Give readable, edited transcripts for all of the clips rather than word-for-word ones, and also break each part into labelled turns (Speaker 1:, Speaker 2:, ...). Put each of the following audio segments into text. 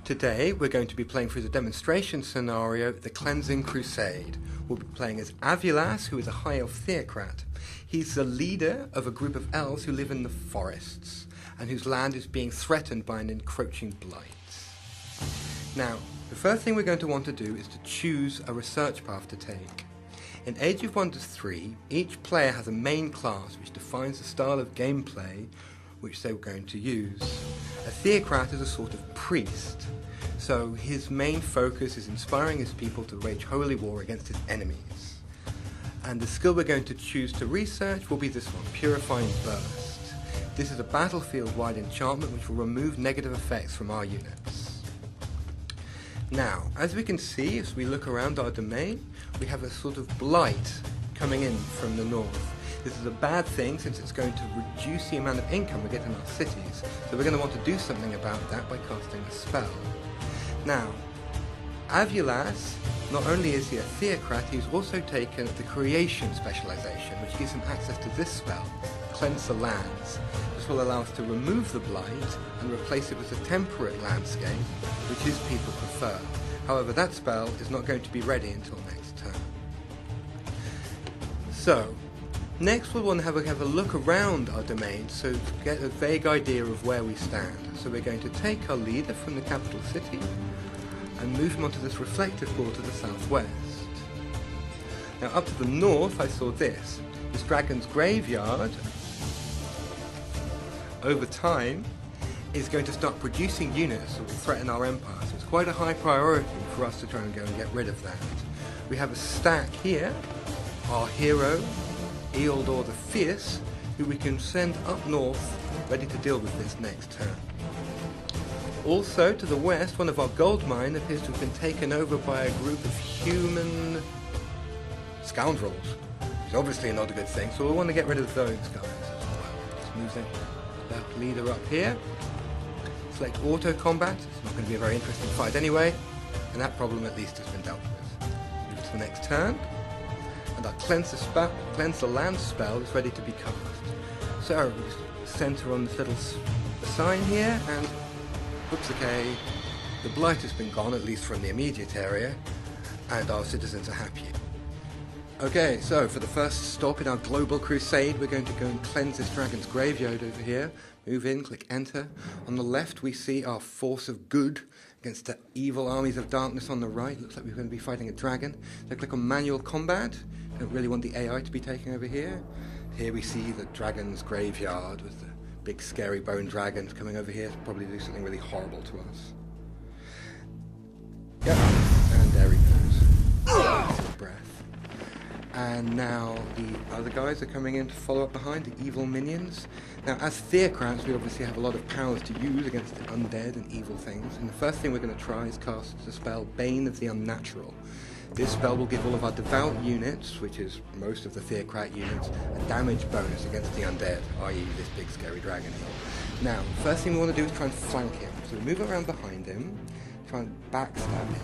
Speaker 1: Today we're going to be playing through the demonstration scenario, The Cleansing Crusade. We'll be playing as Avulas, who is a High Elf Theocrat. He's the leader of a group of elves who live in the forests, and whose land is being threatened by an encroaching blight. Now, the first thing we're going to want to do is to choose a research path to take. In Age of Wonders 3, each player has a main class which defines the style of gameplay which they're going to use. A Theocrat is a sort of priest, so his main focus is inspiring his people to wage holy war against his enemies. And the skill we're going to choose to research will be this one, Purifying Burst. This is a battlefield-wide enchantment which will remove negative effects from our units. Now, as we can see, as we look around our domain, we have a sort of blight coming in from the north. This is a bad thing since it's going to reduce the amount of income we get in our cities, so we're going to want to do something about that by casting a spell. Now, Avulas, not only is he a Theocrat, he's also taken the Creation specialization, which gives him access to this spell, Cleanse the Lands. This will allow us to remove the blight and replace it with a temperate landscape, which his people prefer. However, that spell is not going to be ready until next turn. So, next we'll want to have a look around our domain so to get a vague idea of where we stand. So we're going to take our leader from the capital city and move him onto this reflective board to the southwest. Now up to the north I saw this dragon's graveyard over time is going to start producing units that will threaten our empire. So it's quite a high priority for us to try and go and get rid of that. We have a stack here, our hero Ealdor the Fierce, who we can send up north, ready to deal with this next turn. Also, to the west, one of our gold mine appears to have been taken over by a group of human scoundrels. It's obviously not a good thing, so we'll want to get rid of those guys as well. Let's move that leader up here. Select auto combat. It's not going to be a very interesting fight anyway, and that problem at least has been dealt with. Move to the next turn. And our Cleanse the Land spell is ready to be cast. So, we center on this little sign here, and looks okay. The blight has been gone, at least from the immediate area, and our citizens are happy. Okay, so for the first stop in our global crusade, we're going to go and cleanse this dragon's graveyard over here. Move in, click enter. On the left, we see our force of good against the evil armies of darkness on the right. Looks like we're going to be fighting a dragon. So click on manual combat. Don't really want the AI to be taking over here. Here we see the dragon's graveyard with the big scary bone dragons coming over here to probably do something really horrible to us. Yep, and there he goes. Breath. And now the other guys are coming in to follow up behind, the evil minions. Now as Theocrats we obviously have a lot of powers to use against the undead and evil things, and the first thing we're going to try is cast the spell Bane of the Unnatural. This spell will give all of our devout units, which is most of the Theocrat units, a damage bonus against the undead, i.e. this big scary dragon here. Now, the first thing we want to do is try and flank him. So we move around behind him, try and backstab him.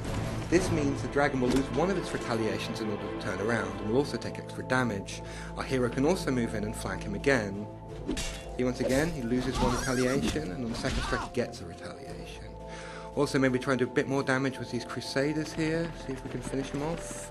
Speaker 1: This means the dragon will lose one of its retaliations in order to turn around, and will also take extra damage. Our hero can also move in and flank him again. Once again, he loses one retaliation, and on the second strike he gets a retaliation. Also, maybe try and do a bit more damage with these Crusaders here, see if we can finish him off.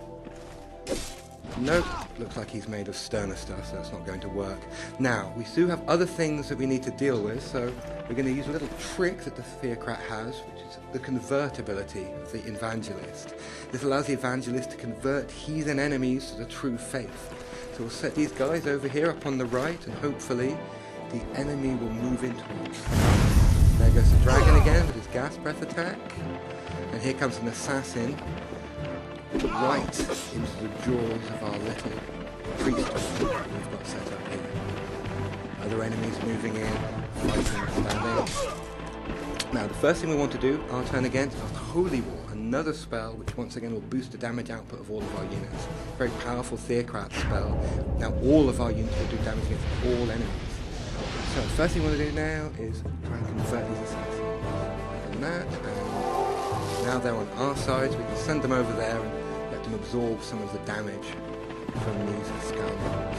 Speaker 1: Nope, looks like he's made of sterner stuff, so that's not going to work. Now, we do have other things that we need to deal with, so we're going to use a little trick that the Theocrat has, which is the convertibility of the Evangelist. This allows the Evangelist to convert heathen enemies to the true faith. So we'll set these guys over here up on the right, and hopefully the enemy will move into us. There goes the dragon again with his gas breath attack. And here comes an assassin right into the jaws of our little priesthood we've got set up here. Other enemies moving in, fighting, standing. Now the first thing we want to do, our turn again, is Holy War, another spell which once again will boost the damage output of all of our units. Very powerful Theocrat spell. Now all of our units will do damage against all enemies. So the first thing we want to do now is try and convert these assassins. And that, and now they're on our side, so we can send them over there and let them absorb some of the damage from these scoundrels.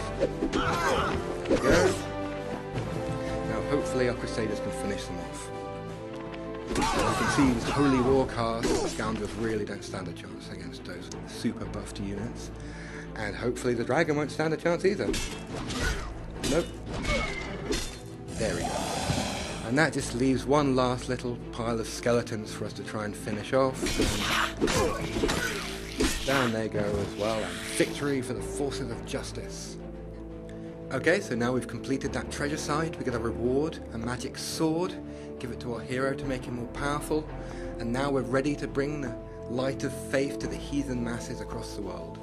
Speaker 1: There we go. Now hopefully our Crusaders can finish them off. You can see these holy war cards. The scoundrels really don't stand a chance against those super buffed units. And hopefully the dragon won't stand a chance either. Nope. There we go. And that just leaves one last little pile of skeletons for us to try and finish off. And down they go as well. And victory for the forces of justice. Okay, so now we've completed that treasure side. We get a reward, a magic sword. Give it to our hero to make him more powerful. And now we're ready to bring the light of faith to the heathen masses across the world.